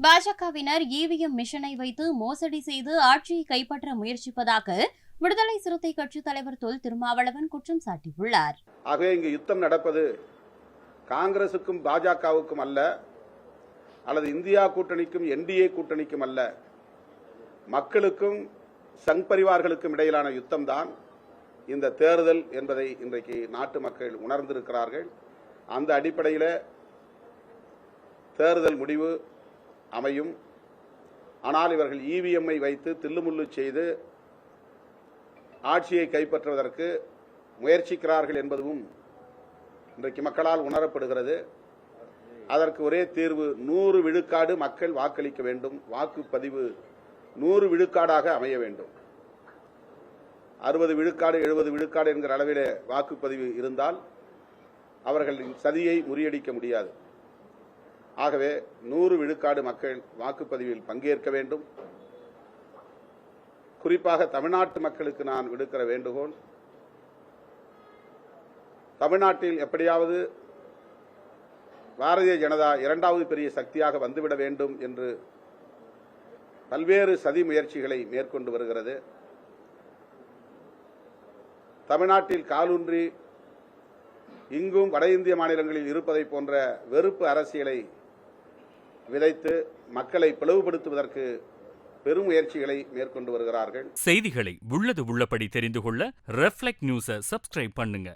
பாஜகவினர் இவிஎம் மிஷனை வைத்து மோசடி செய்து ஆட்சியை கைப்பற்ற முயற்சிப்பதாக விடுதலை சிறுத்தை கட்சித் தலைவர் தொல் திருமாவளவன் குற்றம் சாட்டியுள்ளார். ஆகவே இங்கு யுத்தம் நடப்பது காங்கிரசுக்கும் பாஜகவுக்கும் அல்ல, அல்லது இந்தியா கூட்டணிக்கும் என்டிஏ கூட்டணிக்கும் அல்ல, மக்களுக்கும் சங் பரிவார்களுக்கும் இடையிலான யுத்தம் தான் இந்த தேர்தல் என்பதை இன்றைக்கு நாட்டு மக்கள் உணர்ந்திருக்கிறார்கள். அந்த அடிப்படையில் தேர்தல் முடிவு அமையும். ஆனால் இவர்கள் இவிஎம்ஐ வைத்து தில்லுமுள்ளு செய்து ஆட்சியை கைப்பற்றுவதற்கு முயற்சிக்கிறார்கள் என்பதும் இன்றைக்கு மக்களால் உணரப்படுகிறது. அதற்கு ஒரே தீர்வு 100 விழுக்காடு மக்கள் வாக்களிக்க வேண்டும். வாக்குப்பதிவு 100 விழுக்காடாக அமைய வேண்டும். 60 விழுக்காடு 70 விழுக்காடு என்கிற அளவில் வாக்குப்பதிவு இருந்தால் அவர்களின் சதியை முறியடிக்க முடியாது. ஆகவே 100 விழுக்காடு மக்கள் வாக்குப்பதிவில் பங்கேற்க வேண்டும். குறிப்பாக தமிழ்நாட்டு மக்களுக்கு நான் விடுக்கிற வேண்டுகோள், தமிழ்நாட்டில் எப்படியாவது பாரதிய ஜனதா இரண்டாவது பெரிய சக்தியாக வந்துவிட வேண்டும் என்று பல்வேறு சதி முயற்சிகளை மேற்கொண்டு வருகிறது. தமிழ்நாட்டில் காலூன்றி இங்கும் வட இந்திய மாநிலங்களில் இருப்பதை போன்ற வெறுப்பு அரசியலை விதைத்து மக்களை பிளவுபடுத்துவதற்கு பெரும் முயற்சிகளை மேற்கொண்டு வருகிறார்கள். செய்திகளை உள்ளது உள்ளபடி தெரிந்து கொள்ள ரெஃப்ளெக்ட் நியூஸை சப்ஸ்கிரைப் பண்ணுங்க.